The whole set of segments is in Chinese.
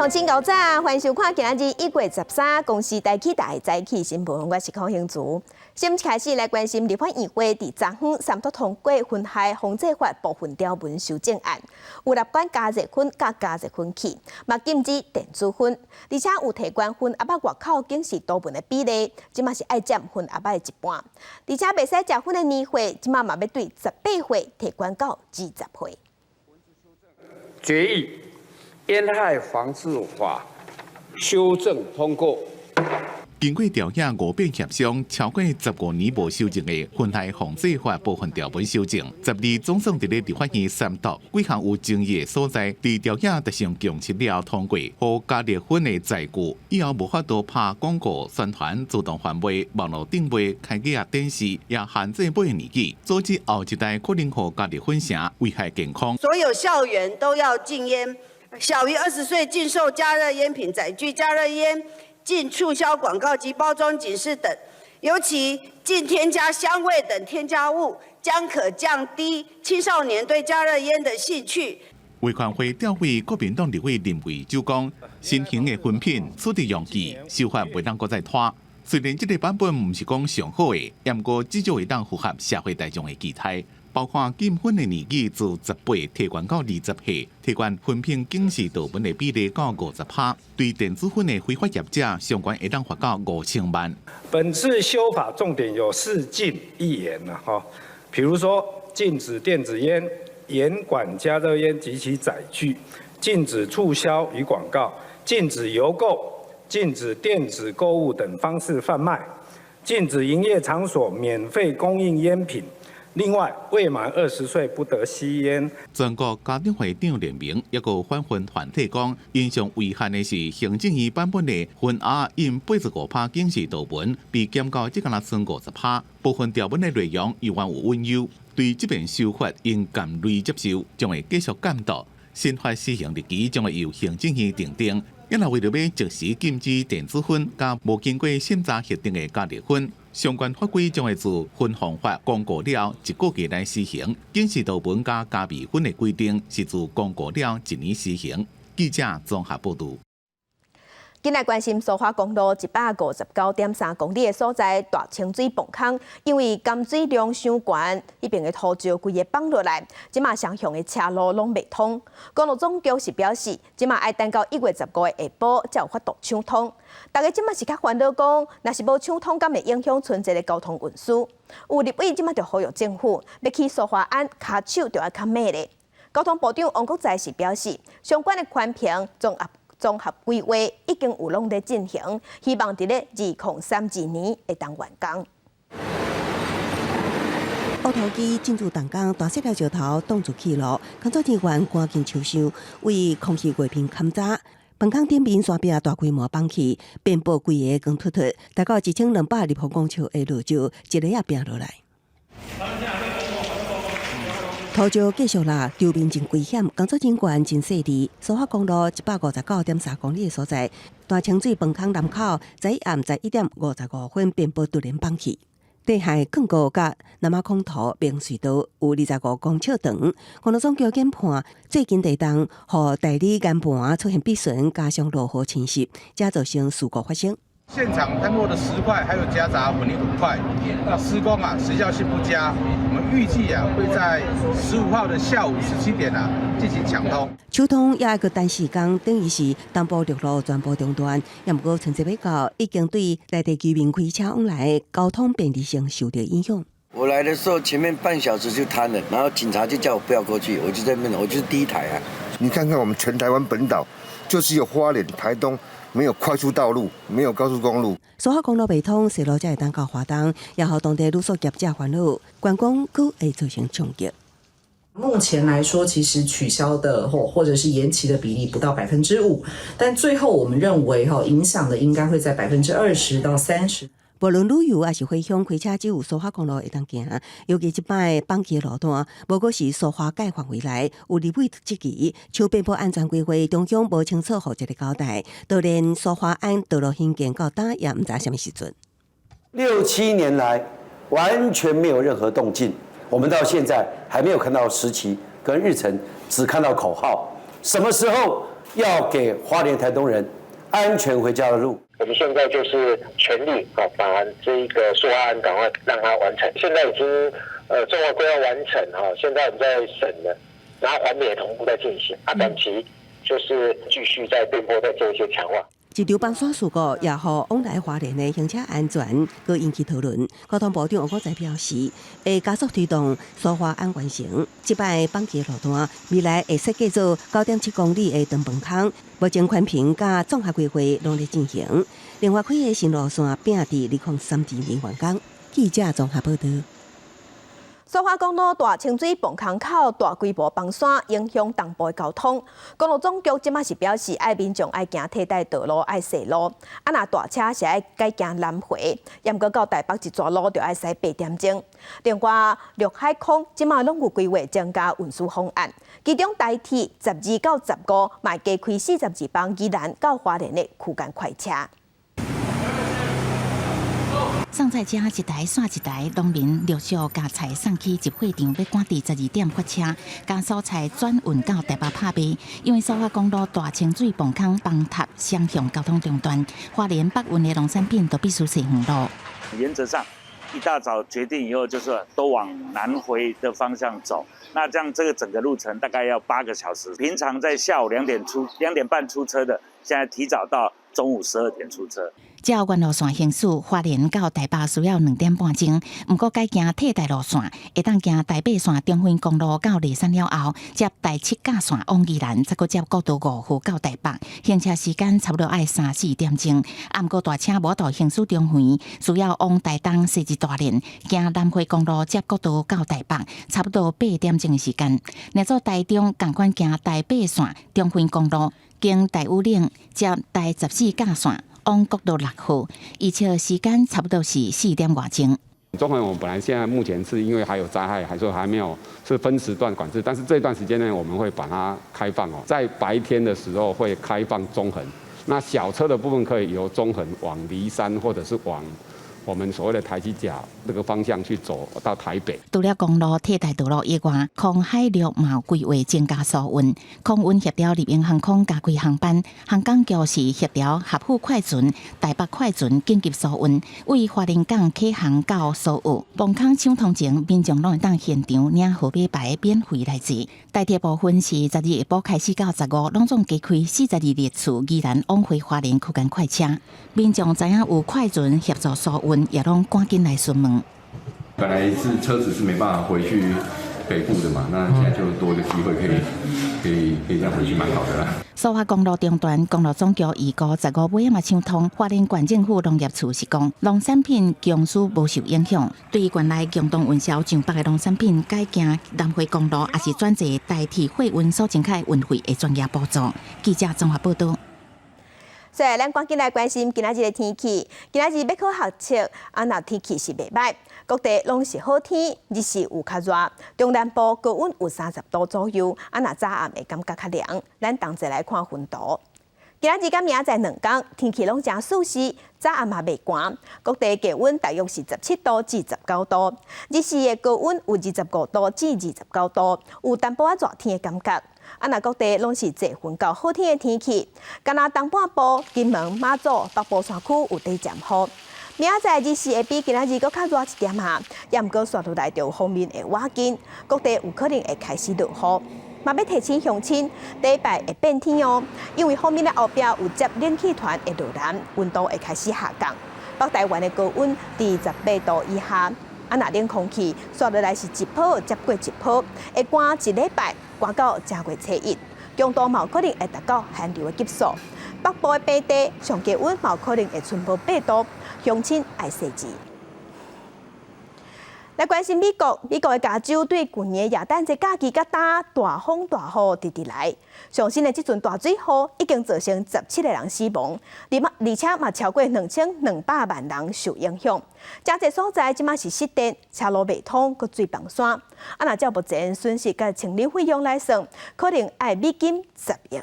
乡亲高早，欢迎收看今日1月13公司台起大早起新闻，我是康兴竹。先开始来关心立法议会伫昨昏三读通过《危害防治法》部分条文修正案，有立管加热烟甲加热烟器，嘛禁止电子烟，而且有提悬烟盒外口警示图文的比例，即嘛是爱占烟盒的一半，而且袂使食烟的年岁，即嘛嘛要对18岁提悬到20岁。决议《烟害防治法》修正通过。经过调解5遍协商，超过15年无修正的《危害防治法》部分条文修正，12总算伫咧立法院三读，几项有争议的所在，伫调解得上共识了通过，互加热烟的载具以后无法度拍广告宣传、自动贩卖、网络订卖、开价电视，也限制买的年纪，阻止后一代可能互加热烟城危害健康。所有校园都要禁烟，小于20岁禁售加热烟品载具、加热烟。禁促销广告及包装警示等，尤其禁添加香味等添加物，将可降低青少年对加热烟的兴趣。卫环会调委国民党立委林维洲讲，新型的烟品处理用具修法袂当搁再拖。虽然这个版本唔是讲上好的，也毋过至少会当符合社会大众的期待。包括禁烟的年纪自18提悬到20岁，提悬烟品警示图文的比例到50%，对电子烟的非法业者相关会当罚到5000万。本次修法重点有4禁1严了哈，比如说禁止电子烟、严管加热烟及其载具，禁止促销与广告，禁止邮购，禁止电子购物等方式贩卖，禁止营业场所免费供应烟品。另外，未满20岁不得吸烟。全国家长会长联名也有反烟团体讲，印象遗憾的是行政院版本的烟盒因85%警示图文，被减到只敢若剩50%，部分条文的内容依然有温忧。对这边修法应含泪接受，将会继续监督。新法施行日期将会由行政院订定。也若为了要即时禁止电子烟加无经过审查核定的加热烟，相关法规将会自烟防法公告了1个月内施行。警示图文加加味烟的规定是自公告了1年施行。记者综合报道。今来关心苏花公路159.3公里的所在大清水泵坑，因为甘水量伤悬，迄边的土石规个放落来，即马双向的车路拢未通。公路总局是表示，即马要等到1月15日下晡才有法度抢通。大家即马是较烦恼讲，若是无抢通，敢会影响春节的交通运输。有立委即马就呼吁政府要去苏花安卡手就要较猛咧。交通部长王国材是表示，相关的宽屏综合规划已经有拢在进行，希望伫咧2032年会当完工。乌头机进驻动工，大石料石头挡住去路，工作人员赶紧抽修，为空气月屏勘查。本坑顶面山壁大规模放弃，遍布规个光秃秃，大概1200立方公尺的路石，一日也拼落来。土石继续落，路面真危险，工作人员真细致。苏花公路159.3公里的所在，大清水泵坑南口，在暗在1点55分，遍布突然放弃。地海更高甲南马空头明隧道有25公尺长。公路总局研判，最近地动，互大理岩盘出现避损，加上落雨侵蚀，才造成事故发生。现场喷落的石块还有夹杂混凝土块，那施工时效性不佳，我们预计会在15号的下午17点进行抢通。抢通也个单时间，等于是东部陆路全部中断。也毋过春节要到，已经对内地居民开车往来交通便利性受到影响。我来的时候，前面半小时就瘫了，然后警察就叫我不要过去，我就在那边，我就是第一台啊。你看看我们全台湾本岛，就是有花莲、台东。没有快速道路，没有高速公路。苏花公路未通，线路才会当到花东，也让当地旅宿业者烦恼，观光佫会造成冲击。目前来说，其实取消的或者是延期的比例不到5%，但最后我们认为影响的应该会在20%到30%。无论旅游还是回乡开车，只有苏花公路会当行。尤其即摆放弃的路段，无过是苏花改范围内有立委积极，像边坡安全规划，中央无清楚负责的交代，就连苏花安道路兴建到今也唔知什么时阵。6、7年来完全没有任何动静，我们到现在还没有看到时期跟日程，只看到口号。什么时候要给花莲台东人安全回家的路。我们现在就是全力把这一个说案赶快让它完成。现在已经综合规划完成现在我们在审了，然后环评也同步在进行。短期就是继续在边坡再做一些强化。一场崩山事故也和往来花莲的行车安全佮引起讨论。交通部长王国材表示，会加速推动苏花安完成。这摆绑架路段，未来会设计做9.7公里的长崩坑，目前环评甲综合规划拢在进行。另外，开的新路线并伫2032年完工。记者综合报道。苏花公路大清水泵坑口大规模崩山，影响东部的交通。公路总局即马是表示，爱民众爱行替代道路，爱细路。若大车是爱改行南回，严格到台北一抓路就爱驶8点钟。另外，陆海空即马拢有规划增加运输方案，其中台铁12到15嘛加开42班宜兰到花莲的区间快车。送菜车一台刷一台，农民陆续加菜送去集会场，要赶伫12点发车，将蔬菜转运到台北拍卖。因为苏花公路大清水泵坑崩塌，双向交通中断，花莲北运的农产品都必须驶远路。原则上，一大早决定以后，就是都往南回的方向走。那这样这个整个路程大概要8个小时。平常在下午2点半出车的，现在提早到中午12点出车。照原路线行驶，花莲到台北需要2点半钟。不过改行替代路线，会当行台北线中分公路到梨山了后，接第7架线往宜兰，再搁接国道5号到台北，行车时间差不多爱3-4点钟。不过大车无到行驶中分，需要往台东西一大连，行南回公路接国道到台北，差不多8点钟的时间。若做台中同款行台北线中分公路，经大武岭接第14架线。往国道6号，预测时间差不多是4点多钟。中横我们本来现在目前是因为还有灾害，还没有是分时段管制，但是这段时间呢，我们会把它开放在白天的时候会开放中横，那小车的部分可以由中横往梨山或者是往我们所谓的台七甲这个方向去走到台北。除了公路替代道路以外，空海陆嘛有规划增加疏运，空运协调立营航空加开航班，航港局是协调合富快船、台北快船紧急疏运，为花莲港启航到苏澳。泵坑抢通前，民众拢会当现场领号码牌免费来坐。台铁部分是12下晡开始到15，拢总加开42列次宜兰往回花莲区间快车。民众知影有快船协助疏运，也拢赶紧来询问。本来是车子是没办法回去北部的嘛，那现在就多一个机会可以这样回去，蛮好的啦。苏花公路中段，公路总局预估15尾嘛抢通。花莲县政府农业处是讲，农产品供需无受影响。对于原来共同运销上北的农产品，改行南回公路，也是转坐代替货运所增加运费的专业补助。记者综合报道。所以，咱赶紧来关心今仔日的天气。今仔日要考学测，若天气是袂歹，各地拢是好天，日时有较热，中南部高温有30度左右，若早暗会感觉较凉。咱同齐来看温度。今仔日甲明仔载2天，天气拢真舒适，早暗嘛袂寒，各地低温大约是17度至19度，日时的高温有25度至29度，有淡薄仔热天的感觉。若各地拢是侪云到好天的天气，敢若东半部、金门、马祖、北部山区有地渐雨。明仔载日时会比今仔日搁较热一点啊，也毋过刷落来就有方面会瓦紧，各地有可能会开始落雨。嘛要提醒乡亲，第一摆会变天哦，因为后面的后壁有接冷气团会落南，温度会开始下降。北台湾的高温伫18度以下，若冷空气刷落来是一波接过一波，会寒一礼拜。寒到正月初1，强度嘛有可能会达到寒流的级数。北部的平地上低温嘛有可能会存无8度，乡亲爱细致。来关心美国的加州对去年耶诞节假期甲大风大雨直来，上新的这阵大水雨已经造成17个人死亡，而且嘛超过2200万人受影响。真侪所在即马是失电、车路未通、佮水崩山。若照目前损失甲清理费用来算，可能要美金10亿。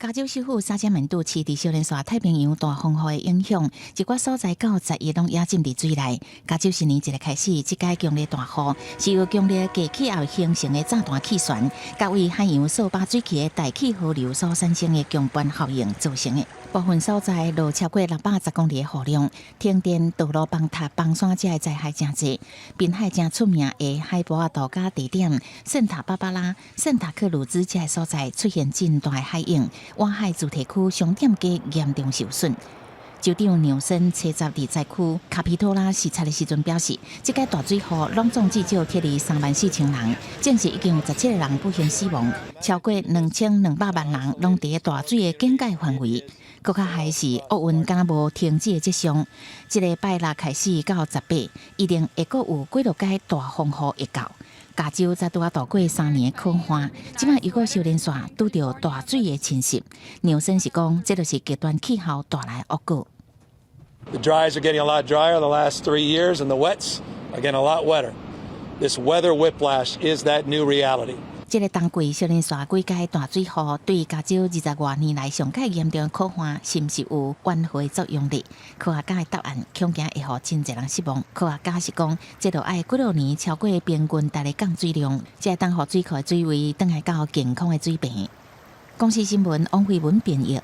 加州首府沙加门度市伫少年线太平洋大风雨的影响，一寡所在到10亿拢压浸伫水内。加州新年一日开始，即届强烈大雨是由强烈低气压形成的炸弹气旋，甲为海洋扫把水器的大气河流所产生的强伴效应造成的。部分所在落超过610公里的雨量，停电、道路崩塌、崩山这的灾害真济。滨海正出名的海博亚度假地点圣塔芭芭拉、圣塔克鲁兹这的所在出现真大的海涌，湾海主题区商店街严重受损。州长纽森车站伫灾区卡皮托拉视察的时阵表示，这届大水雨拢总至少踢离34000人，证实已经有17个人不幸死亡，超过2200万人拢伫大水的警戒范围。更较害是厄运敢若无停止的迹象，即个拜六开始到18，一定会阁有几落届大风雨会到。加州才拄度过3年的可旱，即摆又阁修连线拄到大水的侵袭。纽森是讲，这就是极端气候带来恶果。The dries are getting a lot drier the last 3 years, and the wets are getting a lot wetter. This weather whiplash is that new reality. 这个冬季少年线几届大水雨对加州20多年来上界严重的可旱，是毋是有挽回作用力？科学家的答案恐惊会互真侪人失望。科学家是讲，这就要几落年超过平均大个降水量，才会当互水库的水位转来到健康的水平。公司新闻王慧文编译。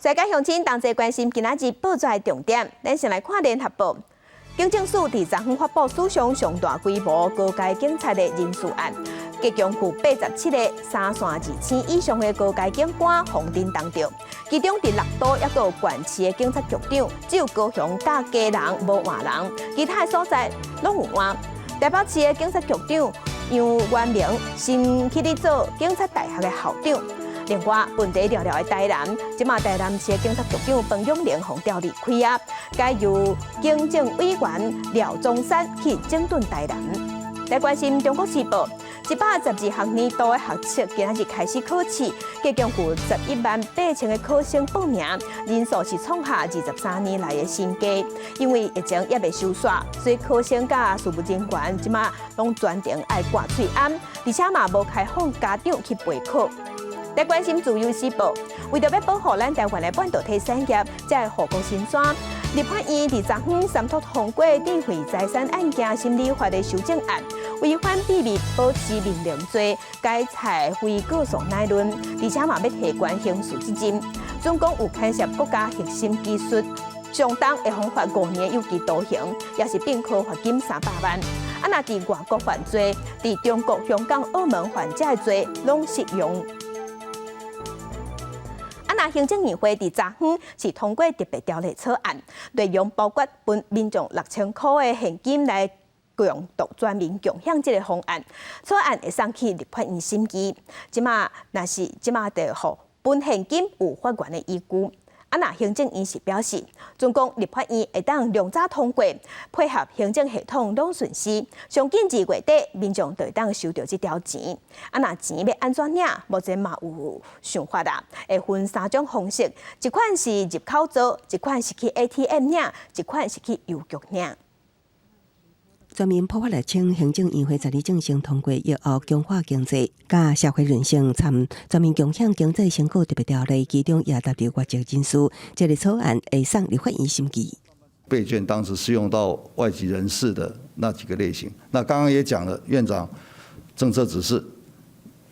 世界乡亲同齐关心今仔日报纸的重点，咱先来看联合报。警政署伫昨昏发布史上上大规模高阶警察的人事案，加强赴87个3线2000以上的高阶警官红灯当着，其中伫6都也有县市的警察局长，只有高雄甲家人无换人，其他的所在拢有换。台北市的警察局长杨元明新去咧做警察大学的校长。另外，问题寥寥的台南，即马台南市的警察局长彭永玲互调离开啊，该由警政委员廖宗山去整顿台南。来关心《中国时报》，112学年度的学测今仔日开始考试，加强赴118000个考生报名，人数是创下23年来的新低。因为疫情也未收煞，所以考生甲事务人员即马拢专程爱挂喙安，而且嘛无开放家长去备考。来关心《自由时报》，为着要保护咱台湾的半导体产业，才会护国神山。立法院伫昨昏三读通过智慧财产案件审理法的修正案，违反秘密保持命令罪，改采非告诉乃论，而且嘛要提悬刑事责任。总共有牵涉国家核心技术，上当会罚款5年有期徒刑，也是并科罚金300万。啊，若伫外国犯罪，伫中国、香港、澳门犯这个罪，拢适用。行政院会伫昨昏是通过特别条例草案，内容包括分民众6000块的现金来共独全民共享这个方案。草案会送去立法院审议。即马得互分现金有法源的依据。啊，那行政院是表示，总共立法院会当量早通过，配合行政系统拢顺时，上紧2月底民众就会当收到这条钱。啊，那钱要安怎领？目前嘛有想法啦，会分3种方式，一款是入口做，一款是去 ATM 领，一款是去邮局领。全面普法来请行政院会12正式通过约后强化经济、甲社会韧性参全面共享经济成果特别条例，其中也达到外籍人士，这个草案会送立法院审议。备卷当时适用到外籍人士的那几个类型，那刚刚也讲了，院长政策指示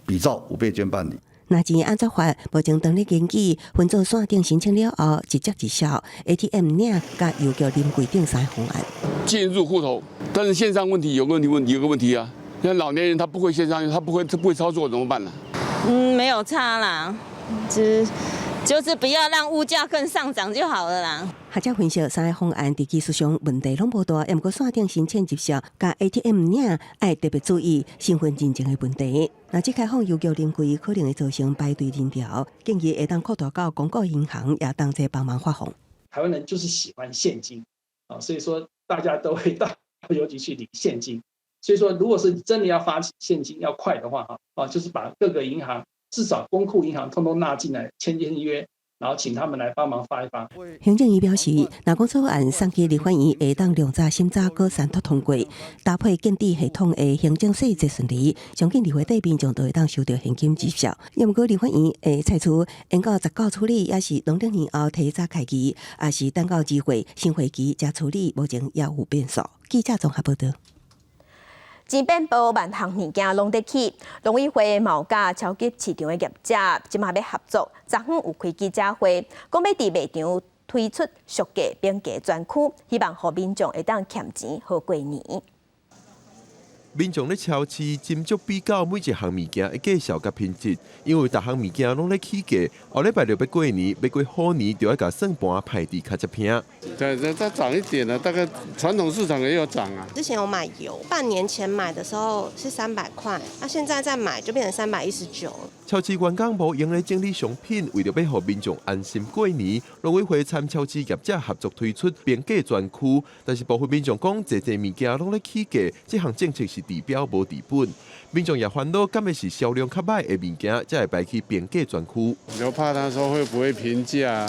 比照5备卷办理。那钱按照法，目前当日经济分做线顶申请了后，一接一效 ATM 领甲邮局临柜顶3方案。进入户头，但是线上问题有个问题啊，像老年人他不会线上，他不会操作怎么办呢？没有差啦，就是不要让物价更上涨就好了啦。学者分析3个方案伫技术上问题拢无大，不过线顶申请入效甲 ATM 领爱特别注意身份认证的问题。那即开放邮局临柜可能会造成排队人潮，建议会当扩大到公告银行也当在帮忙发放。台湾人就是喜欢现金啊，所以说大家都会到邮局去领现金。所以说，如果是真的要发起现金要快的话就是把各个银行至少公库银行通通纳进来签约，然后请他们来帮忙发一发。行政院表示，若讲草案送去立法院会当量早审查搁三读通过，搭配建制系统的行政细节顺利，相信立法底民众都会当收到现金绩效。要毋过立法院会采取延到19处理，也是农历年后提早开期，也是等到2会新会期才处理，目前也有变数。记者综合报道。钱变薄，万项物件拢得起。农委会毛甲超级市场的业者，即马要合作，昨昏有开记者会，讲要伫卖场推出俗价变价专区，希望互民众会当欠钱好过年。民众咧超市斟酌比较每一项物件的价销甲品质，因为逐项物件拢咧起价，后礼拜六要过年，要过好年，就要甲算盘排伫较接拼。再涨一点了，大概传统市场也有涨啊。之前有买油，半年前买的时候是300块，那现在再买就变成319了。超市员工无用来整理商品，为了要互民众安心过年，农委会参超市业者合作推出变价专区，但是部分民众讲，侪物件拢咧起价，这项政策是治标无治本。民众也烦恼，敢会是销量较歹的物件，才会摆去变价专区。就怕他说会不会平价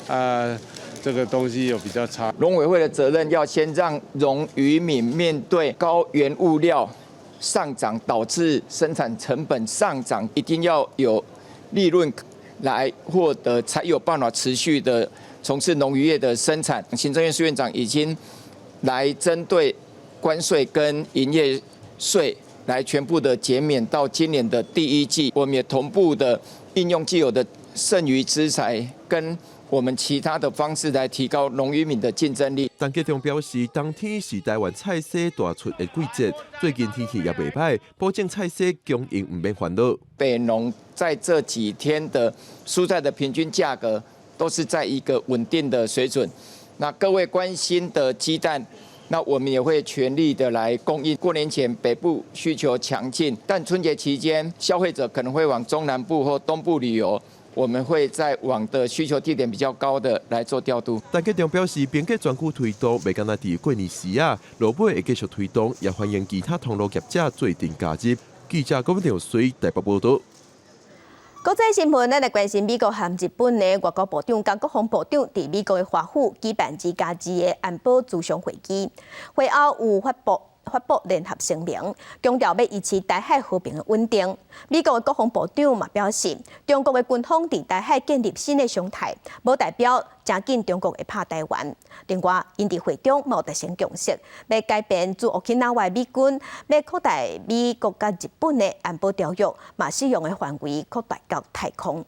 啊？这个东西有比较差。农委会的责任要先让农渔民面对高原物料上涨导致生产成本上涨，一定要有利润来获得，才有办法持续的从事农渔业的生产。行政院副院长已经来针对关税跟营业税来全部的减免到今年的第1季，我们也同步的应用既有的剩余资财跟我们其他的方式来提高农渔民的竞争力。陈吉仲表示，冬天是台湾菜色大出的季节，最近天气也袂歹，保证菜色供应唔免烦恼。北农在这几天的蔬菜的平均价格都是在一个稳定的水准。那各位关心的鸡蛋，那我们也会全力的来供应。过年前北部需求强劲，但春节期间消费者可能会往中南部或东部旅游。我们会在往的需求地点比较高的来做调度。陈吉仲表示，变价专区推动，袂干那伫过年时啊，落尾会继续推动，也欢迎其他通路业者做阵加入。记者郭文条随台北报道。国际新闻，咱来关心美国和日本的外交部长甲国防部长伫美国的华府举办自家自的安保咨询会议，会后有发布联合声明，强调要维持台海和平的稳定。美国的国防部长嘛表示，中国的军方伫台海建立新的常态，无代表真紧中国会拍台湾。另外，因伫会中嘛有达成共识，要改变驻沖縄的美军，要扩大美国甲日本的安保条约，嘛适用的范围扩大到太空。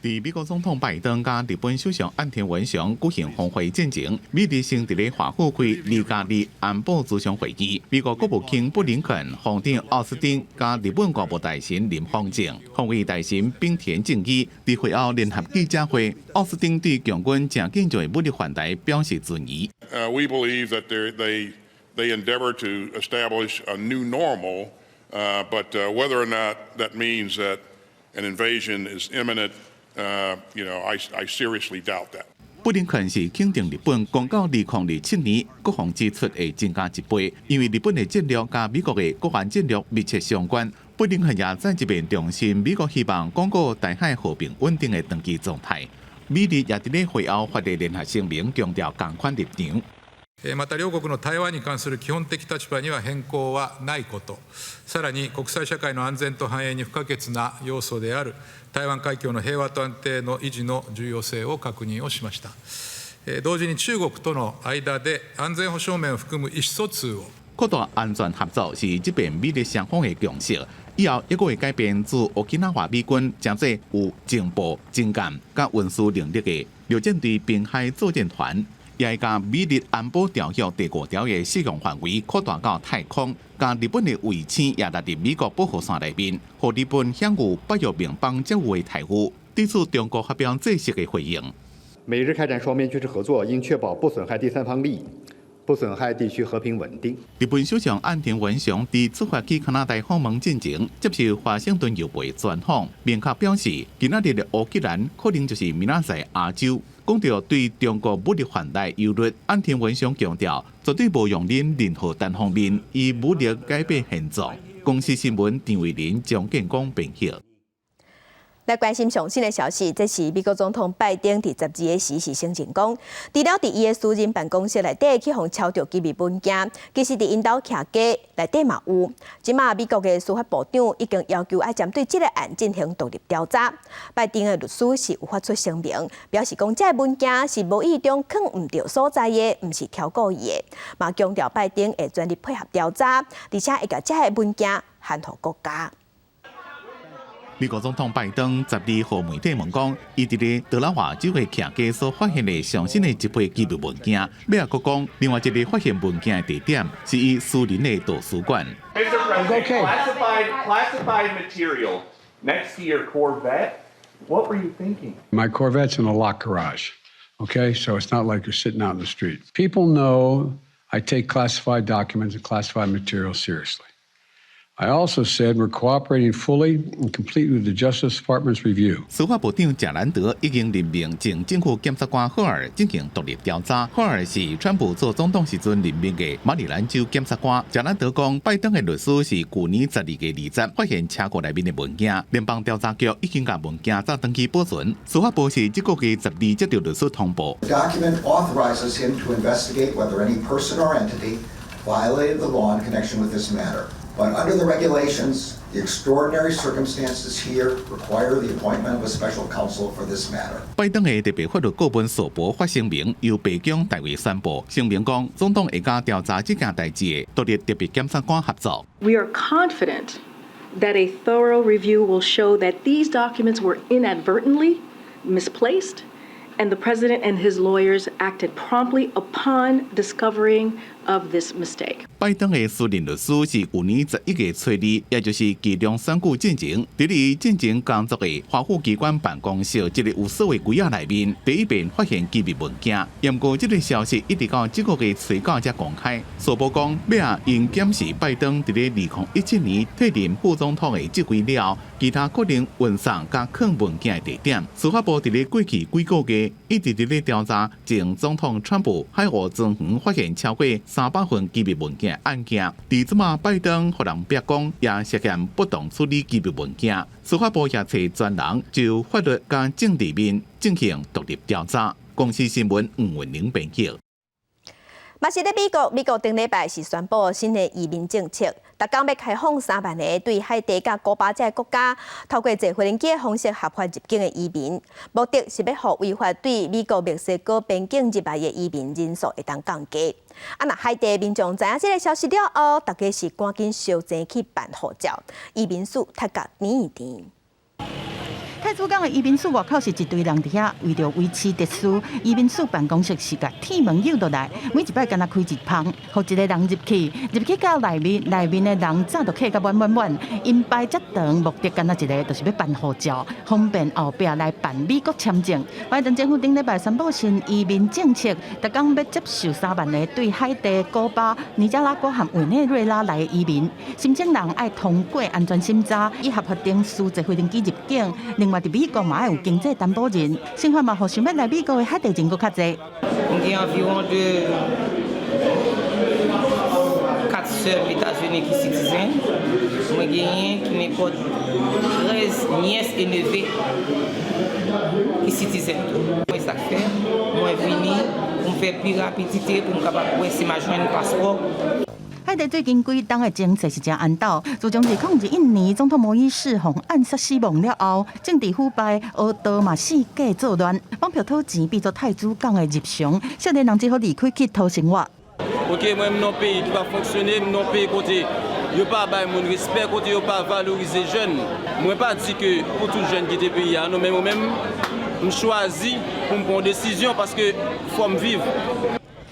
伫美国总统拜登甲日本首相岸田文雄举行峰会进前，美日先伫咧华府开2+2安保咨询会议。美国国务卿布林肯、防长奥斯汀甲日本国务大臣林芳正、防卫大臣滨田正一伫会后联合记者会，奥斯汀对强军正紧张的武力犯台表示存疑。We believe that they endeavor to establish a new normal, but whether or not that means that an invasion is imminent. I seriously doubt that. 布林肯是肯定日本讲到2027年国防支出会增加1倍，因为日本的战略甲美国的国安战略密切相关。布林肯也再一遍重申，美国希望巩固台海和平稳定的长期状態。美日也伫咧會後發的聯合聲明，強調同款立場。また両国の台湾に関する基本的立場には変更はないこと、さらに国際社会の安全と繁栄に不可欠な要素である台湾海峡の平和と安定の維持の重要性を確認をしました。同時に中国との間で安全保障面を含む意思疎通を擴大安全合作是這邊美日雙方的共識。以後一個會改變駐沖縄美軍真正有情報、情感甲運輸能力的陸戰隊濱海作戰團。也會將美日安保條約第5條的適用範圍擴大到太空，將日本的衛星也納入美國保護傘內面，讓日本享有北約盟邦交互的待遇。對此，中國發表正式的回應。美日開展雙邊軍事合作，應確保不損害第三方利益，不損害地區和平穩定。日本首相岸田文雄伫出發去加拿大訪問進前，接受華盛頓郵報專訪，明確表示，今仔日的烏克蘭可能就是明仔載亞洲。講到對中國武力犯台憂慮，岸田文雄強調，絕對無容忍任何單方面以武力改變現狀。公司新聞鄭偉林、張建光評述。来关心上新的消息，这是美国总统拜登伫12时是声称讲，除了伫伊的私人办公室内底去互抄着机密文件，其实伫因兜徛家内底嘛有。即马美国的司法部长已经要求要针对这个案进行独立调查。拜登的律师是有发出声明，表示讲这个文件是无意中藏唔到所在的，唔是挑故意的。嘛强调拜登会全力配合调查，而且会甲这个文件还互国家。美国总统拜登12号媒体问讲，伊伫咧德拉华州的徛家所发现的上新的一批机密文件。尾也佫讲，另外一个发现文件的地点是伊私人的图书馆。Classified material next to your Corvette. What were you thinking? My Corvette's in a locked garage. Okay, so it's not like you're sitting out in the street. People know I take classified documents and classified material seriously. I also said we're cooperating fully and completely with the Justice Department's review. 司法部长贾兰德已经任命前政府检察官霍尔进行独立调查。霍尔是川普做总统时阵任命的马里兰州检察官。贾兰德讲，拜登的律师是去年12月20发现车库内面的文件，联邦调查局已经把文件暂登记保存。司法部是这个月12接到律师通报。The document authorizes him to investigate whether any person or entity violated the law in connection with this matter. But under the regulations, the extraordinary circumstances here require the appointment of a special counsel for this matter. 拜登的特别法律顾问索博发声明，由白宫代为宣布。声明讲，总统会甲调查这件代志的独立特别检察官合作。We are confident that a thorough review will show that these documents were inadvertently misplaced, and the president and his lawyers acted promptly upon discovering of this mistake. 拜登的私人律师是去年11月初2，也就是其中选举进前，伫咧进前工作的华府机关办公室一个有锁的柜仔内面，第一遍发现机密文件。不过，这个消息一直到这个月初9才公开。索博讲，要因检视拜登伫咧2017年退任副总统的职位了，其他可能运送甲藏文件的地点。司法部伫咧过去几个月一直伫咧调查前总统川普海沃庄园发现超过300份机密文件案件，伫即马拜登互人逼讲也涉嫌不当处理机密文件，司法部也找专人就法律甲政治面进行独立调查。公司新闻吴文玲编辑。嘛是咧美国顶礼拜是宣布新的移民政策，逐工要开放3万个对海地甲古巴这个国家透过坐飞机的方式合法入境的移民，目的是要互违法对美国墨西哥边境入来的移民人数会当降低。那海地民众知影这个消息了后，大家是赶紧烧钱去办护照，移民数踢甲甜一甜。太子港的移民署外口是一堆人伫遐，为着维持秩序，移民署办公室是甲铁门诱落来，每一摆敢若开一棚，互一个人入去到内面的人早就客甲满，因排遮长，目的敢若一个，就是要办护照，方便后壁来办美国签证。拜登政府顶礼拜宣布新移民政策，逐工要接受3万个对海地、古巴、尼加拉瓜和委内瑞拉来的移民，申请人爱通过安全审查，以合法定数坐飞机入境。另外，伫美国嘛要有经济担保人，生活嘛，互想要来美国的海地人搁较侪。On dit environ de 4 sœurs États-Unis qui citoyens. Moi gagné qui me porte 13 nièces et neveux qui citoyens. Moi ça fait, moi venu pour me faire plus rapidité pour me capable passer ma joindre passeport. 海地最近几冬的政策是真安导，自从2001年总统摩伊士互暗杀死亡了后，政治腐败、恶盗嘛四界作乱，绑票讨钱变作太子港的日常，少年人只好离开去讨生活。OK, moi, mon pays qui va fonctionner, mon pays côté, yo pas bail mon respect, côté yo pas valoriser jeunes. Moi pas dit que pour tout jeune qui était pays, non, mais moi-même, je choisis pour me prendre décision parce que faut me vivre.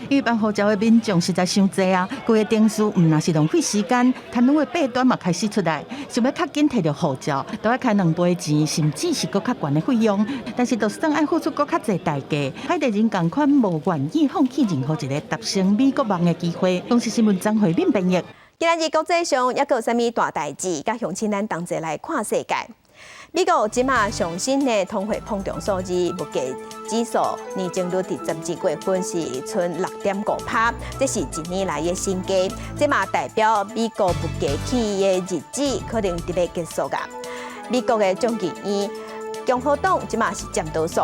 因为办护照的民众实在伤济啊，规个定数唔若是浪费时间，贪污的弊端嘛开始出来，想要较紧摕到护照，都要开2倍钱，甚至是搁较悬的费用。但是就算爱付出搁较济代价，海地人同款无愿意放弃任何一个达成美国梦的机会。公司新闻张惠敏编译。今日国际上还有啥物大代志？甲乡亲咱同齐来看世界。美国即马上新的通货膨胀数字物价指数年增率伫12月份是剩6.5%，这是1年来的新高。即马代表美国物价起的日子可能伫咧结束啊。美国的众议院共和党即马是占多数。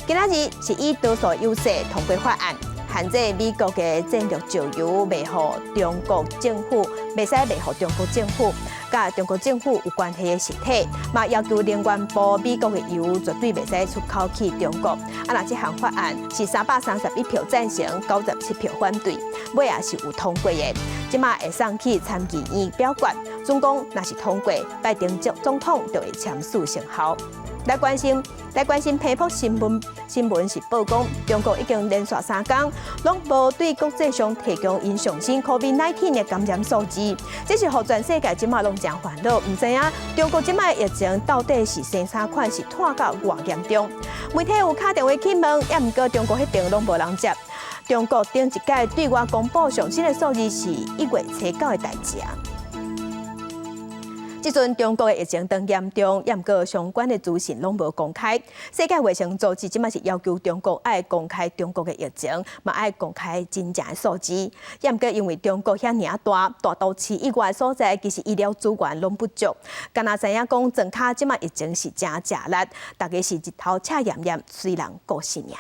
今仔日是以多数优势通过法案，限制美国嘅战略石油卖互中国政府，袂使卖互中国政府，甲中国政府有关系嘅实体，嘛要求能源部美国嘅油绝对袂使出口去中国。那这项法案是331票赞成，97票反对，尾也是有通过嘅。即马会送去参议院表决，总共若是通过，拜登总统就会签署成效。来关心皮肤新闻是报讲，中国已经连续3天，拢无对国际上提供因上升 COVID-19 的感染数字，这是互全世界即马拢真烦恼，唔知影中国即马疫情到底是生啥款，是拖到偌严重？媒体有打电话去问，也毋过中国迄边拢无人接。中国顶一届对外公布上新的数字是1月初9的代志啊。即阵中国的疫情当严重，也毋过相关的资讯拢无公开。世界卫生组织即马是要求中国爱公开中国的疫情，嘛爱公开真正的数字。也毋过因为中国遐尔大都市以外所在，其实医疗资源拢不足。敢若知影讲庄脚即马疫情是真食力，大家是日头赤炎炎，虽然过性命。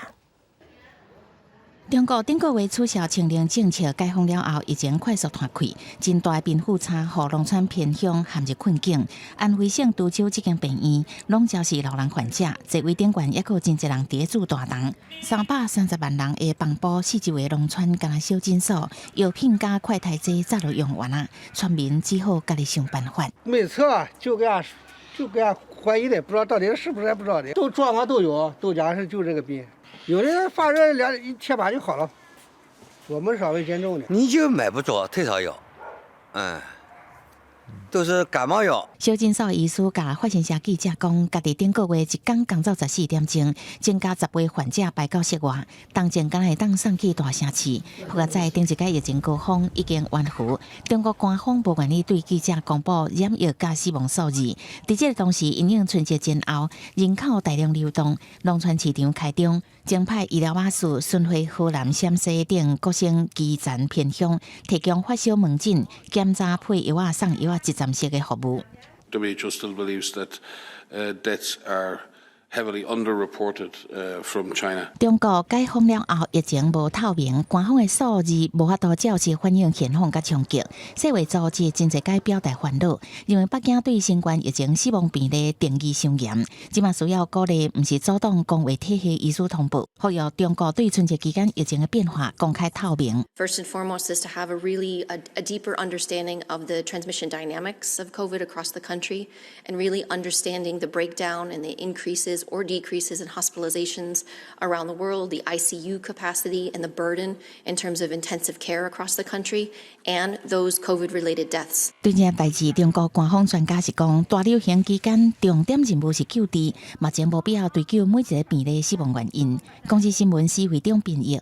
中国顶个月取消清零政策解封了后，疫情快速摊开，真大贫富差，互农村偏乡陷入困境。安徽省都州这间病院拢招是老人患者，座位顶悬也有真侪人跌住大堂。330万人的帮补四周围农村，敢若小诊所、药品加快筛剂早就用完了，村民只好家己想办法。没测就给俺怀疑的，不知道到底是不是还不知道的，都状况都有，都讲是就这个病。有的人发热一贴吧就好了，我们稍微严重的。你就买不着退烧药，都是感冒药。小诊所医师甲发现社记者讲，家己顶个月一天工作14点钟，增加10位患者排到室外，当前敢会当送去大城市。不过在顶一届疫情高峰已经完复，中国官方无愿意对记者公布染疫加死亡数字。伫这个同时，因应春节前后人口大量流动，农村市场开张，增派医疗瓦斯、顺辉、河南、陕西等各省基层偏乡提供发烧门诊、检查配药啊、送药啊一站式的服务。WHO still believes that deaths are heavily underreported from China. 中国解封了后，疫情无透明，官方的数字无法度照实反映现况甲冲击。世卫组织真侪届表达烦恼，因为北京对新冠疫情死亡比例定义伤严，即嘛需要鼓励，毋是阻挡公卫体系医师通报，呼吁中国对春节期间疫情的变化公开透明。First and foremost is to have a deeper understanding of the transmission dynamics of COVID across the country, and really understanding the breakdown and the increases or decreases in hospitalizations around the world, the ICU capacity and the burden in terms of intensive care across the country, and those COVID-related deaths. 对这代志，中国官方专家是讲，大流行期间重点任务是救治，目前无必要追究每一个病例死亡原因。公司新闻司会长编译。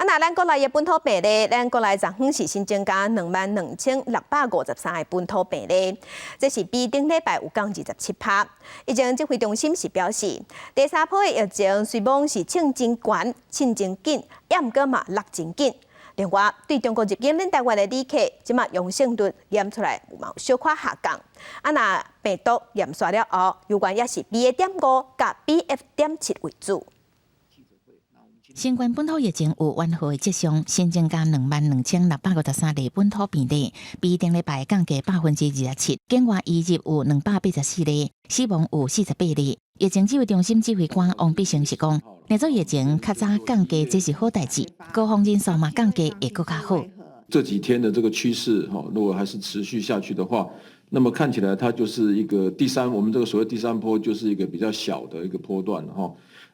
那咱国内的本土病例，咱国内昨昏是新增加22653个本土病例，这是比顶礼拜有降27%。疫情指挥中心是表示，第三波的疫情虽讲是冲真悬、冲真紧，也毋过嘛落真紧。另外，对中国入境咱台湾的旅客，即马阳性率验出来有小可下降。那病毒验出了后，有关也是 BA.5 甲 BF.7 为主。新冠本土疫情有缓和的迹象，新增加22653例本土病例，比顶礼拜降低27%。境外移入有284例，死亡有48例。疫情指挥中心指挥官王必胜是讲，那种疫情较早降低，这是好代志。高峰人数嘛降低会更较好。这几天的这个趋势，如果还是持续下去的话，那么看起来它就是一个我们这个所谓第三波就是一个比较小的一个波段哈。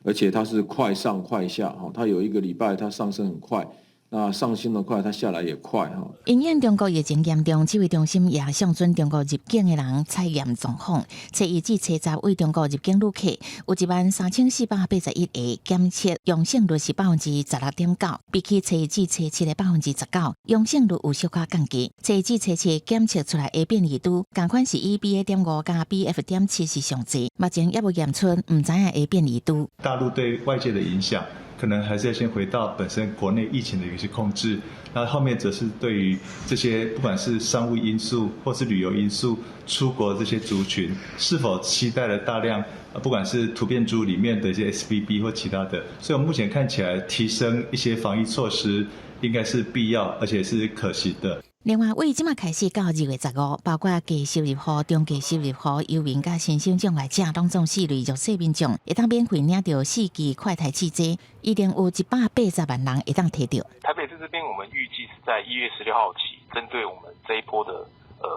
而且它是快上快下，它有1个礼拜它上升很快，那上升的快，它下来也快哈。因应中国疫情严重，指挥中心也上准中国入境的人采验状况，初1至初10为中国入境旅客有13481个检测阳性率是16.9%，比起初1至初7的19%，阳性率有小可降低。初1至初7检测出来的变异株，同款是以 BA.5 加 BF.7 是上济，目前也无验出唔知影的变异株。大陆对外界的影响可能还是要先回到本身国内疫情的一些控制，那后面则是对于这些不管是商务因素或是旅游因素出国这些族群，是否期待了大量不管是突变株里面的一些 XBB 或其他的，所以我们目前看起来提升一些防疫措施应该是必要，而且是可行的。另外，为即马开始到2月15，包括低收入户、中低收入户、游民甲新生障碍者，拢总4类弱势民众会当免费领到4剂快筛试剂，一定有180万人会当摕到。台北市这边，我们预计是在1月16号起，针对我们这一波的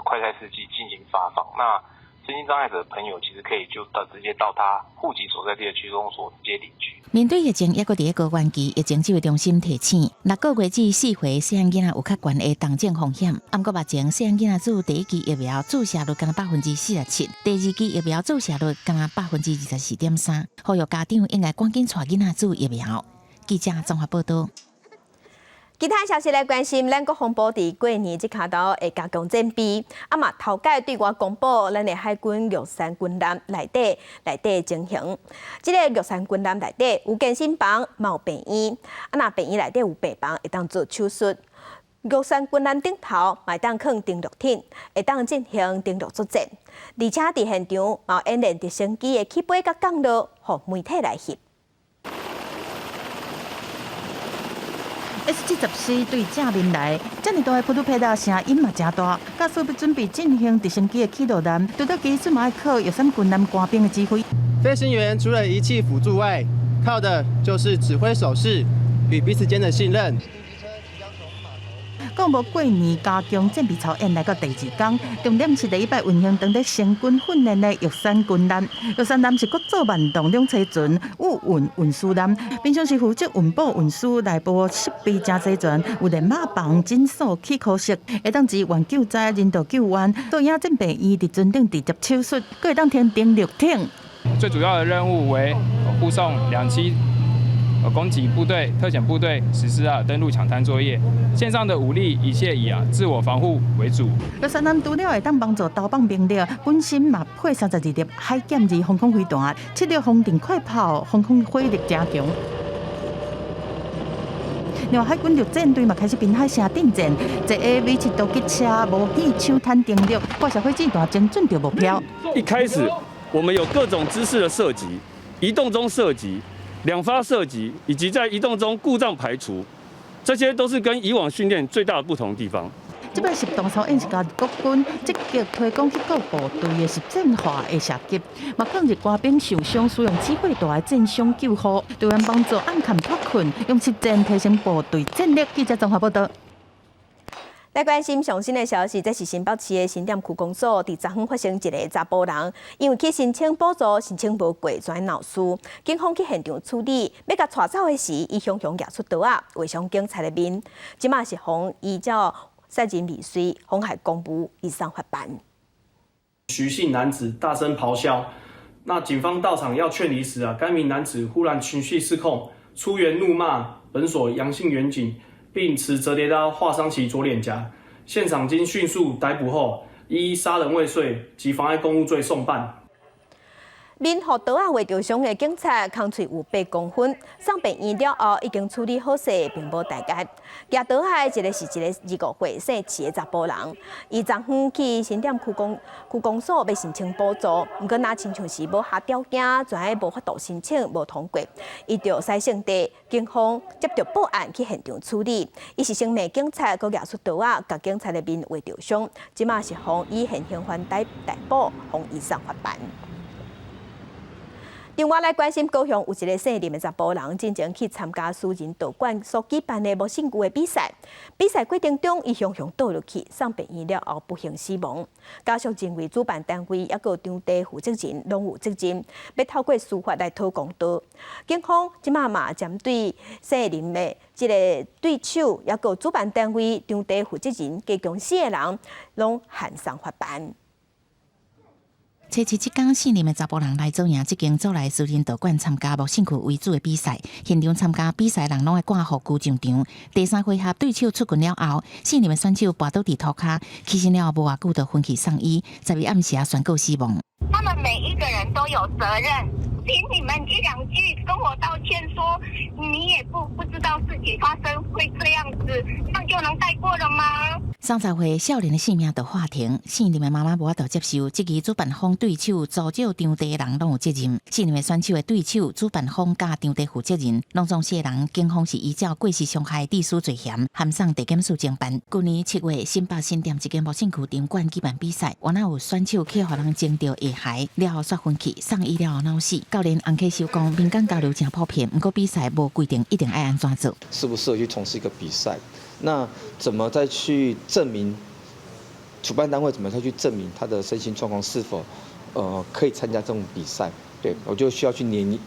快筛试剂进行发放。那身心障碍者的朋友，其实可以直接到他户籍所在地的区公所直接领取。面对疫情，抑搁伫一个关期，疫情指挥中心提醒，6个月至4岁细汉囡仔有较悬的重症风险。毋过目前细汉囡仔注第一剂疫苗注射率敢若47%，第二剂疫苗注射率敢若24.3%，呼吁家长应该赶紧带囡仔注疫苗。记者综合报道。其他消息来关心，咱国防部伫过年即卡头会加强整备，嘛头届对外公布咱的海军玉山军舰内底情形。即个玉山军舰内底有健身房、有病院，若病院内底有病房会当做手术。玉山军舰顶头会当放登陆艇，会当进行登陆作战，而且伫现场嘛演练直升机的起飞甲降落，互媒体来翕。S-74对正面来，这么大的普鲁佩达声音嘛真大，驾驶要准备进行直升机的起落站，对到机师嘛要靠玉山军舰官兵的指挥。飞行员除了仪器辅助外，靠的就是指挥手势与彼此间的信任。国务过年加强战备操演来到第2天，重点是第一摆运行当在成军训练的玉山军舰。玉山舰是国造万动两栖船雾运运输舰，平常时负责运补运输内部设备真济船，有连马房、诊所、气科室，会当支援救灾、人道救援，到野战病院伫船顶直接手术，佫会当添登陆艇。最主要的任务为护送2栖攻击部队、特遣部队实施登陆抢滩作业。线上的武力一切以自我防护为主。玉山舰除了会当帮助投放兵力，本身嘛配32粒海剑2防空飞弹，7粒风电快炮，防空火力加强。另外，海军陆战队嘛开始滨海城顶战，坐 A-V7突击车模拟抢滩登陆，挂小飞机弹精准着目标。一开始我们有各种姿势的射击，移动中射击。2发射击以及在移动中故障排除，这些都是跟以往训练最大的不同的地方。这摆实动操演是甲国军积极推广去各部队的实战化的射击，嘛抗日官兵受伤使用机会大的战伤救护，队员帮助暗坎脱困，用实战提升部队战力。记者综合报道。来关心上新的消息，这是新北市的新店区公所伫昨昏发生一个查甫人，因为去申请补助，申请无过，全闹事。警方去现场处理，要甲带走的时，伊雄雄举出刀啊，围上警察的面。即马是互依照杀人未遂、妨害公务以上法办。徐姓男子大声咆哮，那警方到场要劝离时该名男子忽然情绪失控，出言怒骂本所杨姓员警。并持折叠刀划伤其左脸颊，现场经迅速逮捕后，依杀人未遂及妨碍公务罪送办。面互刀啊划着伤的警察，空喙有8公分，送病院了后已经处理好势，并无大碍。举刀的一个是一个25岁姓齐的查甫人，伊昨昏去新店区公所要申请补助，不过若亲像是无下条件，全系无法度申请，无通过，伊就使性地，警方接到报案去现场处理。伊是姓名警察，佮举出刀啊，甲警察的面划着伤，即马是互以现行犯逮捕，互以上法办。另外来关心高雄有一个姓林的查甫人，真正去参加私人道馆所举办的无姓具的比赛。比赛过程中，伊雄雄倒落去，送病院了后不幸死亡。家属认为主办单位也个场地负责人拢有责任，要透过司法来讨公道。警方即马嘛针对姓林的这个对手，也个主办单位、场地负责人加公司的人，拢函上法办。初七即天，4名的查甫人来走赢即间走来私人道馆参加木胜区为主的比赛。现场参加比赛人拢会挂护具上场。第3回合对手出拳了后，4名的选手跋倒伫涂骹，起身了无偌久就分去送医，12暗时宣告死亡。他们每一个人都有责任，请你们1、2句跟我道歉说，你也不知道事情发生会这样子，那就能带过了吗？30岁少年的性命到法庭，4名的妈妈无法度接受，这个主办方对手阻止场地的人拢有责任，4名的选手的对手、主办方加场地负责人，拢总4个人，警方是依照过失伤害致死罪嫌，函送地检署侦办。去年7月，新北新店一间木胜区场馆举办比赛，原来有选手去互人争到下海，了后煞分去，送医了后脑死。教练洪启修讲，民间交流真普遍，不过比赛无规定一定爱安怎做。适不适合去从事一个比赛？那怎么再去证明？主办单位怎么再去证明他的身心状况是否可以参加这种比赛？对，我就需要去拟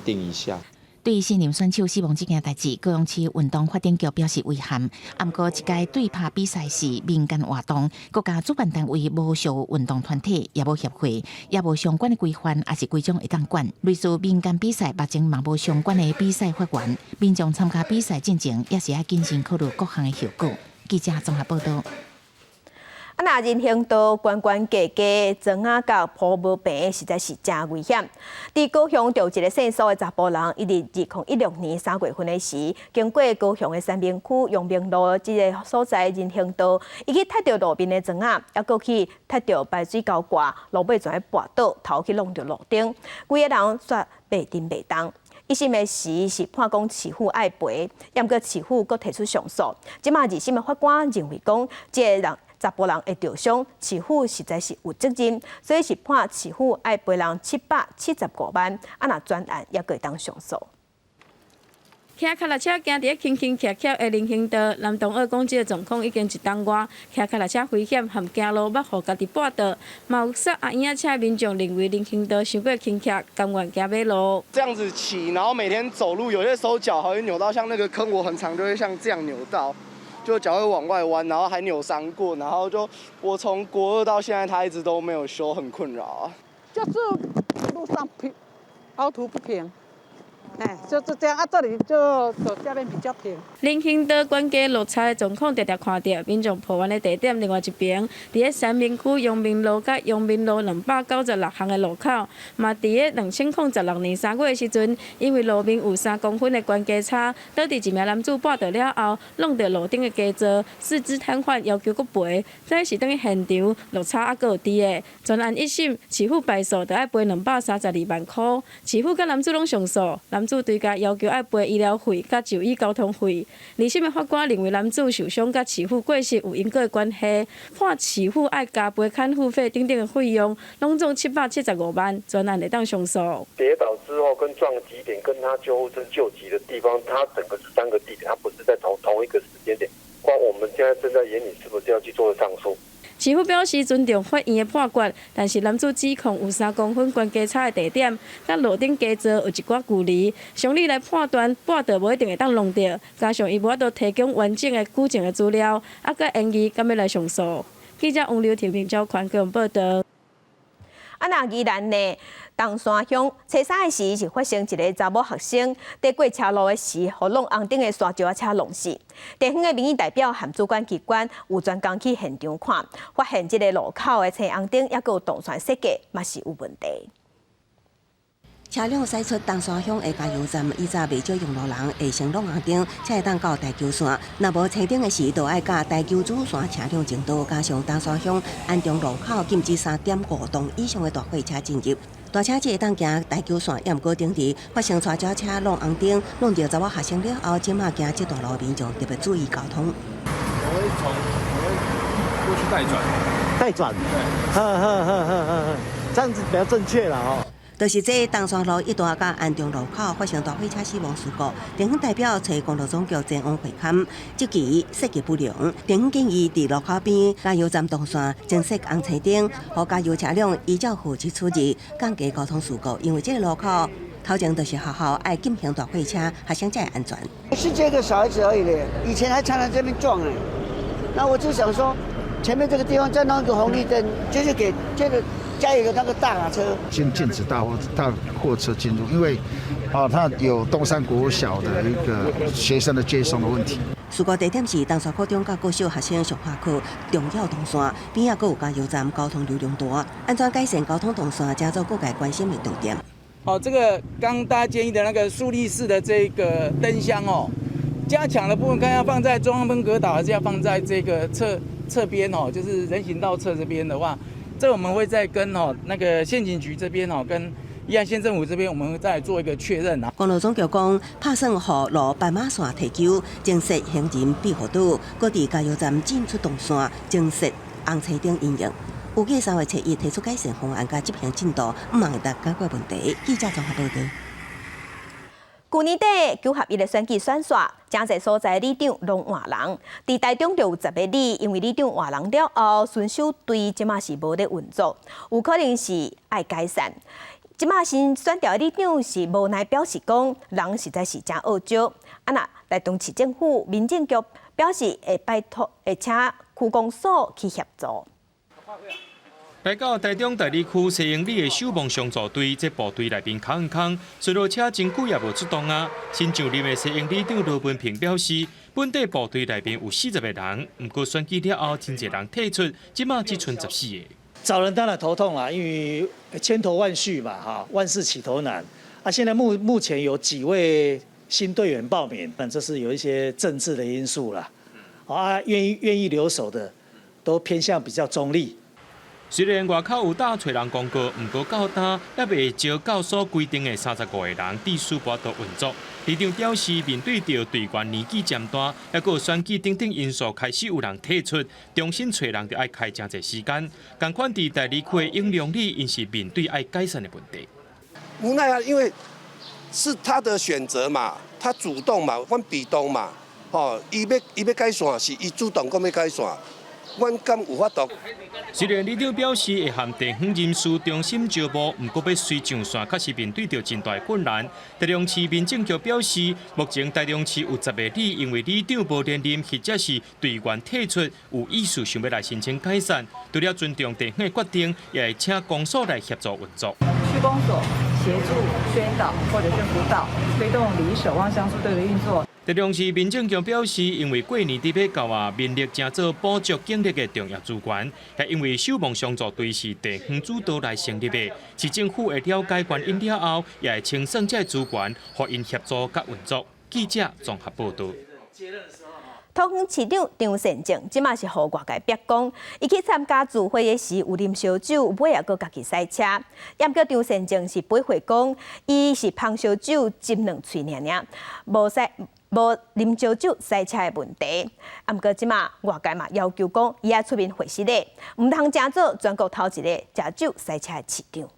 定一下。对4名选手死亡这件代志，高雄市运动发展局表示遗憾。不过，这届对拍比赛是民间活动，国家主办单位无属运动团体，也无协会，也无相关的规范，也是规章会当管。类似民间比赛，目前嘛无相关的比赛法源，民众参加比赛进前，也是要谨慎考虑各项的后果。记者综合报道。那人行道悬悬架架，庄仔甲坡无平，实在是真危险。伫高雄就有一个姓苏的查甫人，伊伫2016年3月份的时，经过高雄的三明区阳明路这个所在人行道，伊去踢到路边的庄仔，还佫去踢到排水沟挂，路尾全滑倒，头去弄到路顶，规个人煞袂震袂动。1审的时是判讲市府爱赔，也毋过市府佫提出上诉。即马2审的法官认为讲，这个人查甫人会受伤，市府实在是有责任，所以是判市府爱赔人775万。若专案也可以当上诉。骑脚踏车行伫轻轻巧巧的人行道，南同学讲，即个状况已经1冬外，骑脚踏车危险，含行路捌互家己绊倒。嘛有煞阿婴仔车民众认为人行道伤过轻巧，甘愿行马路。这样子骑，然后每天走路，有些时候脚还会扭到，像那个坑，我很常就会像这样扭到。就脚会往外弯，然后还扭伤过，然后就我从国2到现在，它一直都没有修，很困扰啊。就是路上凹凸不平，就是这样啊，这里就下面比较平。人行道悬架落差的状况，常常看到民众破完的地点。另外一边，伫个三明区阳明路甲阳明路296巷的路口，嘛伫个2016年3月的时阵，因为路面有3公分的悬架差，倒伫一名男子绊倒了后，弄到路顶的基座，四肢瘫痪，要求佮赔。这是等于现场落差还佫有伫的。专案1审，市府败诉，就要赔232万块。市府甲男子拢上诉，男子对家要求要赔医疗费甲就医交通费。2审的法官认为男子受伤甲市府过失有因果的关系，判市府要加赔看护费等等的费用，拢总775万，专案会当上诉。跌倒之后跟撞击点跟他救护车救急的地方，它整个是3个地点，它不是在同一个时间点。光我们现在正在研拟是不是要去做上诉。市府表示尊重法院的判决，但是男子指控有3公分悬架差的地点，甲路顶基座有一寡距离，常理来判断绊倒无一定会当弄到，加上伊无法度提供完整的举证的资料，还佮建议敢要来上诉。记者王刘婷平交款给我们报道。那宜兰呢？东山乡初3的时是发生一个查某学生在过车路的时，互弄红灯的沙石车弄死。地方的民意代表和主管机关有专工去现场看，发现这个路口的青红灯也有动线设计，嘛是有问题。车辆驶出东山乡的加油站，以早未少用路人会先弄红灯，才会当到大桥线。若无青灯的时，就爱甲大桥主线车辆前道，加上东山乡安中路口禁止3.5吨以上的大货车进入。大车只会当行大桥线，也毋过顶伫发生沙石车弄红灯，弄到查某学生了后，即马行这段路民众特别注意交通。我会过去带转。带转。对。这样子比较正确了哦。就是这东山路一段甲安中路口发生大货车死亡事故，地方代表找公路总局前往会勘，即期设计不良，地方建议伫路口边加油站动线增设红青灯，互加油车辆依照户籍处置，降低交通事故。因为这个路口头前就是学校爱禁行大货车，学生才会安全。是这个小孩子而已嘞，以前还常常这边撞那我就想说，前面这个地方再弄一个红绿灯，就是给这个加一个那个大卡车。禁止大货车进入，因为它有东山国小的一个学生的接送的问题。事故地点是东山高中甲国小学生上下课重要动线，边仔阁有加油站，交通流量大，安怎改善交通动线，加做各界关心的重点。这个刚大家建议的那个竖立式的这个灯箱加强的部分，看要放在中央分隔岛，还是要放在这个侧边就是人行道侧这边的话，这我们会再跟那个县警局这边跟宜兰县政府这边，我们会再做一个确认啊。公路总局讲，拍算予路斑马线提救，增设行人庇护岛，各地加油站进出动线，增设红车顶应用。预计3月7日提出改善方案甲执行进度，唔望会达解决问题。记者综合报道。去年底9合1的选举选线，真侪所在里长拢换人，伫台中就有10个里，因为里长换人了后，巡守队即马是无咧运作，有可能是爱改善。即马新选调的里长是无奈表示讲，人实在是真恶少。那台中市政府民政局表示会请区公所去协助。来到台中大理区西营里的守望相助队，这部队内面空空，随落车真久也无出动啊。新上任的西营里长罗文平表示，本地部队内面有40个人，不过选举了后，真侪人退出，即马只剩14个。找人当然头痛啦，因为千头万绪嘛，万事起头难。现在目前有几位新队员报名，这是有一些政治的因素啦。愿意留守的，都偏向比较中立。虽然外口有打找人公告，不过到单也未照教所规定的35个人伫书包都运作。里长表示，面对着队员年纪渐大，还有选举等等因素，开始有人退出，重新找人就要开真侪时间。同款伫大理区的应良里，因是面对爱改善的问题。无奈啊，因为是他的选择嘛，他主动嘛，阮被动嘛，伊要改线是伊主动讲要改线，阮敢有法度？虽然里长表示会含地方人事中心招募，不过要随上线，确实面对着真大困难。台中市民政局表示，目前台中市有10个里，因为里长无连任或者是队员退出，有意思想要来申请改善。除了尊重地方的决定，也会请公所来协助运作。区公所协助宣导或者是辅导，推动里守望相助队的运作。台中市民政局表示，因为过年底要到啊，民力正做补足警力的重要资源，也因为守望相助队是地方主导来成立的，市政府会了解原因了后，也会清算这资源，互因协助甲运作。记者综合报道。桃园市长张善政即马是互外界逼讲，伊去参加聚会的时有啉烧酒，尾也搁家己塞车。验过张善政是不会讲，伊是芳烧酒浸2喙尔，无啉烧酒塞车的问题。不过即马外界嘛要求讲，伊也出面回实咧，唔通真做全国头一个食酒塞车的市长。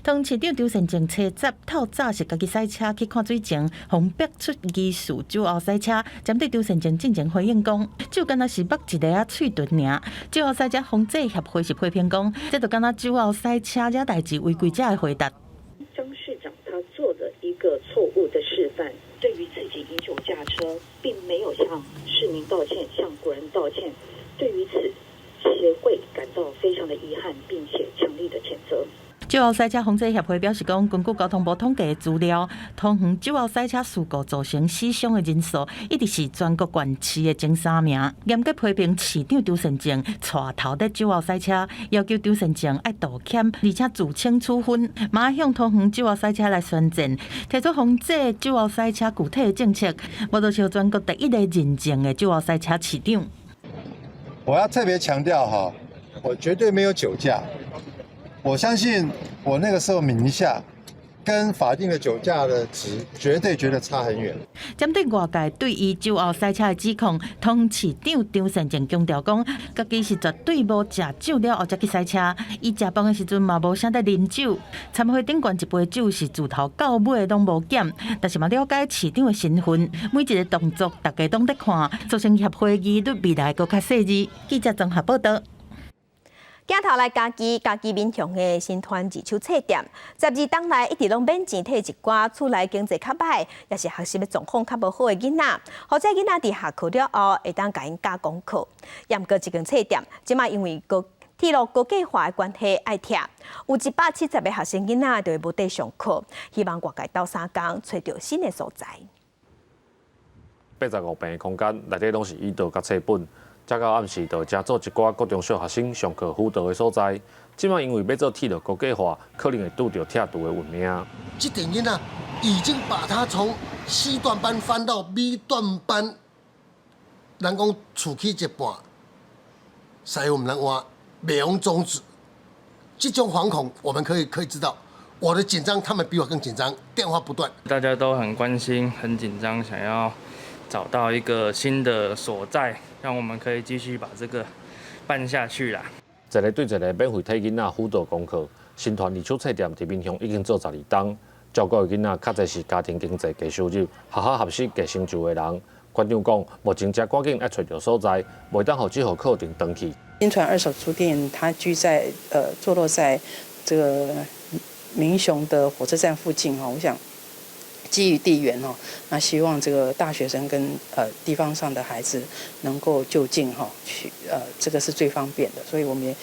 当市长张善政车10透早是家己塞车去看水情，红逼出疑似酒后塞车。针对张善政进行回应讲，酒敢若是捌一个喙唇尔。酒后塞车防治协会是批评讲，这就敢若酒后塞车这代志违规者的回答。张市长他做的一个错误的示范，对于自己饮酒驾车，并没有向市民道歉，向国人道歉。对于此，协会感到非常的遗憾，并且强烈的谴责。酒后塞车防治协会表示讲，根据交通部统计的资料，桃园酒后塞车事故造成死伤的人数一直是全国县市的前3名。严格批评市长张善政带头在酒后塞车，要求张善政要道歉，而且自请处分，马向桃园酒后塞车来宣战，提出防治酒后塞车具体的政策，无就像全国第一个认证的酒后塞车市长。我要特别强调我绝对没有酒驾。我相信我那个时候名下跟法定的酒驾的值绝对差很远。针对外界对伊酒后塞车的指控，桃园市长张善政强调讲，家己是绝对无食酒了后才去塞车。伊食饭的时阵嘛无啥在啉酒，参会顶悬一杯酒是自头到尾拢无减。但是嘛了解市长的身份，每一个动作大家拢在看，造成协会议律未来更较细致。记者综合报道。镜头来家己民雄的新团自手册店，12档内一直拢免钱摕一寡厝内经济较歹，也是学习的状况较无好的囡仔，或者囡仔伫下课了后会当甲因教功课。也毋过这间册店，即马因为铁路高架化的关系爱拆，有170个学生囡仔就会无得上课，希望外界斗3工找到新的所在。 85平的空间内底拢是椅桌甲册本，才到暗时就正做一寡各中小学生上课辅导的所在。即摆因为要做铁路高架化，可能会拄到拆除的运命。这点囡仔已经把他从 C 段班翻到 B 段班，人讲厝起一半，师傅唔能换，袂用终止。这种惶恐，我们可以知道，我的紧张，他们比我更紧张，电话不断。大家都很关心，很紧张，想要 找到一个新的所在，让我们可以继续把这个办下去啦。一个对一个免费替囡仔辅导功课，新团二手册店伫面向已经做12档，照顾的囡仔较侪是家庭经济低收入、学校合适低成就的人。馆长讲，目前才赶紧要找到所在，袂当互这号课程登去。新传二手书店，它坐落在这个民雄的火车站附近哦，我想 基于地缘那希望这个大学生跟地方上的孩子能够就近去这个是最方便的，所以我们也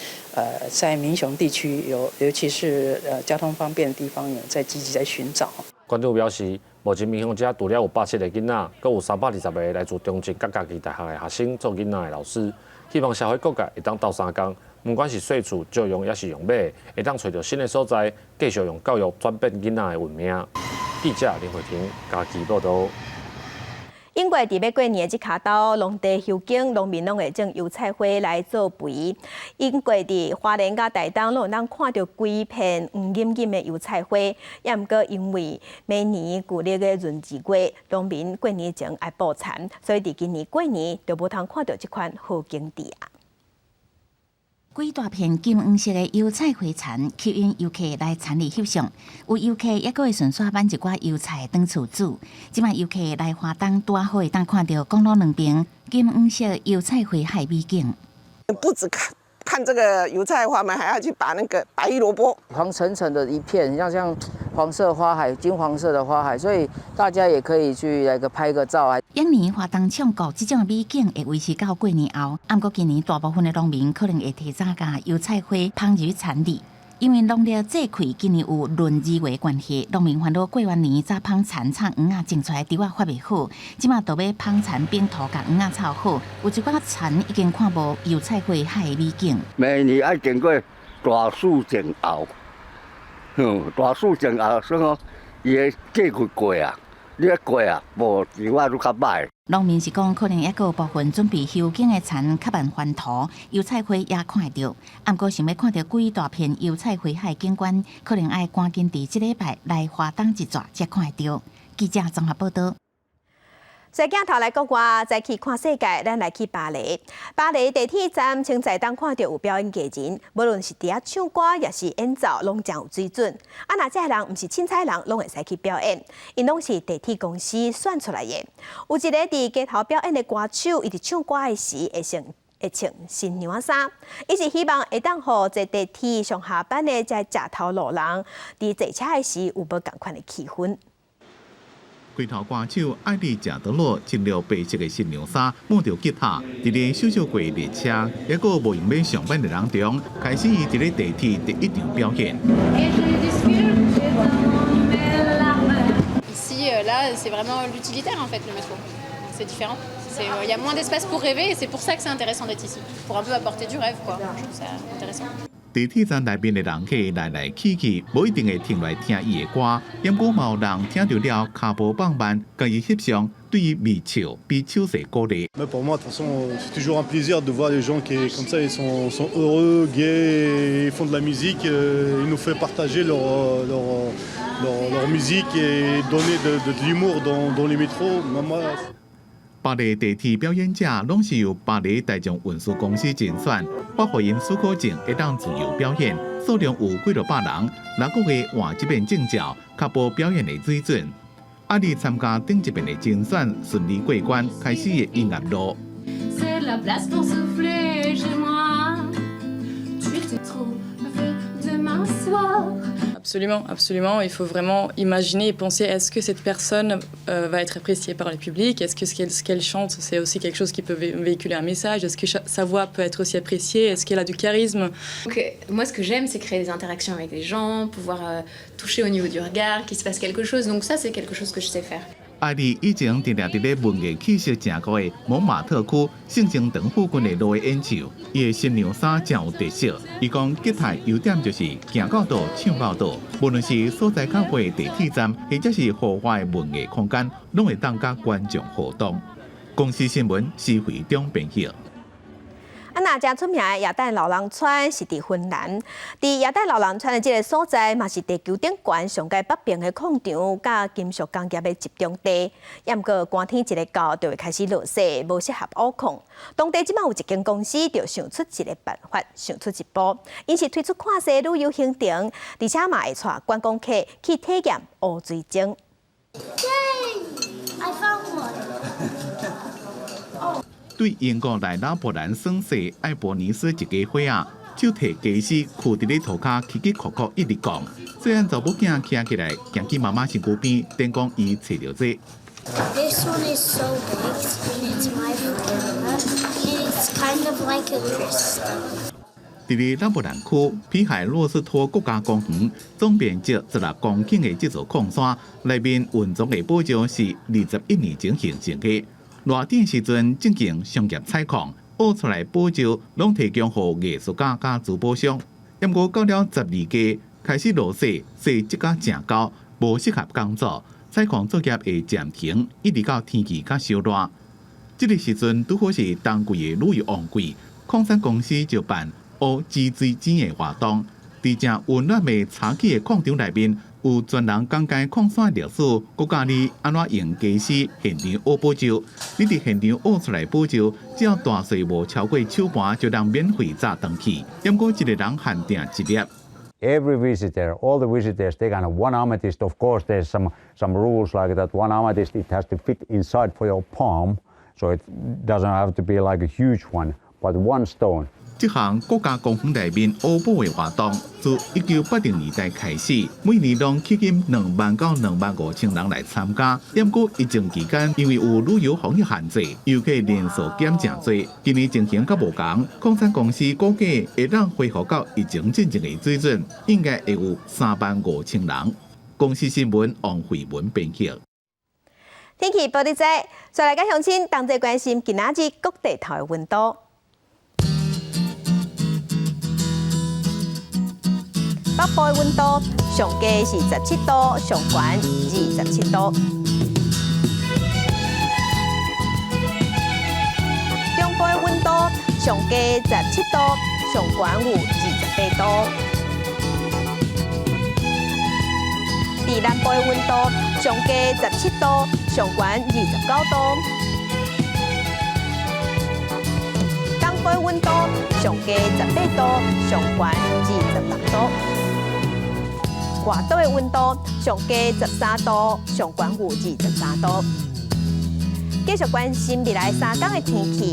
在民雄地区尤其是交通方便的地方有在积极在寻找。馆长表示，目前民雄这除了有87个囡仔，佮有320个来自中正甲家己大学的学生做囡仔的老师，希望社会各界会当斗3工，不管是税厝、教育，也是用买，会当找到新的所在，继续用教育转变囡仔的运命。 记者林慧婷家己报道。英国伫要过年的这卡刀，农地休耕，农民拢会种油菜花来做肥。英国伫花莲甲台东，拢能看到规片黄艳艳的油菜花，也毋过因为每年旧历的闰2月，农民过年前爱捕田，所以伫今年过年就无通看到这款好景地啊。 几大片金黄色的油菜花田吸引游客来参与翕相，有游客也阁会顺续买一寡油菜当厝煮。即摆游客来花东拄好会当看到公路两边金黄色油菜花海美景。不止看这个油菜花，我们还要去把那个白玉萝卜，黄澄澄的一片，像黄色花海、金黄色的花海，所以大家也可以去来个拍个照啊。 明年花东唱歌这种美景会维持到过年后，不过今年大部分的农民可能会提早把油菜花放入田里，因为农历这开今年有闰2月关系，农民烦恼过完年早放田插黄啊种出来稻啊发袂好，即马就要放田变土，甲黄啊插好，有一寡田已经看无油菜花海的美景。每年爱经过大树前后，大树前后，所以讲伊的价格贵啊。 你咧过啊，无比我愈较歹。农民是讲，可能还有部分准备休耕的田较慢翻土，油菜花也看得到。不过想要看到几大片油菜花海景观，可能要赶紧伫这礼拜来花东一转才看得到。记者综合报道。 再镜头来国外，再去看世界，咱来去巴黎。巴黎地铁站，清早当看到有表演艺人，无论是伫遐唱歌，也是演奏，拢真有水准。啊，若这人毋是凊彩人，拢会使去表演，因拢是地铁公司选出来的。有一个伫街头表演的歌手，伊伫唱歌的时会穿新娘衫，伊是希望会当互坐地铁上下班的在食头路人，伫坐车的时有无共款的气氛。 街头歌手艾丽贾德洛穿了白色的新娘衫，摸着吉他，伫咧小小过列车，一个无用要上班的人中，开始伊伫咧地铁第一场表演。Ici, là, c'est vraiment l'utilitaire en fait, le métro. C'est différent. Il y a moins d'espace pour rêver et c'est pour ça que c'est intéressant d'être ici. Pour un peu apporter du rêve, quoi. Je trouve ça intéressant. 地铁站内边的人客来来去去，无一定会停来听伊的歌。因过嘛有人听到了脚步放慢，甲伊翕相，对伊微笑，比手势鼓励。Pour moi, de toute façon, c'est toujours un plaisir de voir les gens qui, comme ça, ils sont heureux, gays, ils font de la musique, ils nous font partager leur musique et donner de l'humour dans les métros. Moi. 巴黎地铁表演者拢是由巴黎大众运输公司甄选，发予因许可证，会当自由表演，数量有几落百人。6个月换一遍证照，确保表演的水准。阿丽参加顶一遍的甄选，顺利过关，开始的音乐路。Absolument, absolument. Il faut vraiment imaginer et penser est-ce que cette personne va être appréciée par le public? Est-ce que ce qu'elle chante, c'est aussi quelque chose qui peut véhiculer un message? Est-ce que sa voix peut être aussi appréciée? Est-ce qu'elle a du charisme? Donc, moi, ce que j'aime, c'est créer des interactions avec les gens, pouvoir toucher au niveau du regard, qu'il se passe quelque chose. Donc ça, c'est quelque chose que je sais faire.艾莉以前定定伫咧文艺气息正高的蒙马特区圣经堂附近的路演唱，伊的新娘衫真有特色。伊讲吉他优点就是行到倒唱到倒，无论是所在较远的地铁站，或者是户外的文艺空间，拢会当甲观众互动。公司新闻是会中编辑。那真出名的亚代老人村是伫芬兰，伫亚代老人村的这个所在，嘛是地球顶悬上界北边的矿场，甲金属工业的集中地。也毋过寒天一个到，就会开始落雪，无适合挖矿。当地即摆有一间公司，就想出一个办法，想出一步，因是推出看雪旅游行程，而且嘛会带观光客去体验乌水晶。对英国来拿破仑省市艾伯尼斯一家伙仔，手提家私跍伫咧涂骹，起起哭哭一直讲。虽然查某囝徛起来，行去妈妈身躯边，等讲伊找着这。This one is so big, it's my brother, and it's kind of like a crystal. 伫咧拉布兰区皮海洛斯托国家公园，总面积16公顷的这座矿山，内面运作的保障是21年前形成的。热点时阵进行商业采矿，挖出来保障拢提供予艺术家甲珠宝商。不过到了12月开始落雪，雪积甲正高，无适合工作，采矿作业会暂停，一直到天气较稍热。这个时阵拄好是冬季的旅游旺季，矿山公司就办挖紫水晶的活动。伫正温暖的茶气的矿场内面，有专人讲解矿山历史，佮教你安怎用家私现场挖宝石。你伫现场挖出来宝石，只要大小无超过手盘，就能免费炸回去。不过一个人限定一粒。Every visitor, all the visitors, they kind of one amethyst. Of course, there's some rules like that. One amethyst, it has to fit inside for your palm, so it doesn't have to be like a huge one, but one stone. 这项国家公园内面挖宝的活动，自1980年代开始，每年拢吸引2万到2万5千人来参加。不过疫情期间，因为有旅游防疫限制，游客人数减真多。今年情形较无同，矿山公司估计会让恢复到疫情之前的水准，应该会有3万5千人。公司新闻王慧文编辑。天气报伫这，再来甲乡亲同齐关心今仔日各地头的温度。北部的温度上低是17度，上悬27度。中部的温度上低17度，上悬有28度。伫南部的温度上低17度，上悬29度。东部的温度上低18度，上悬26度。外岛的温度上低13度，上悬有23度。继续关心未来3天的天气。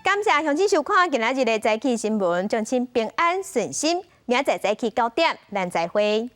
感谢乡亲收看今仔日的早起新闻，祝亲平安顺心。明仔载早起9点，咱再会。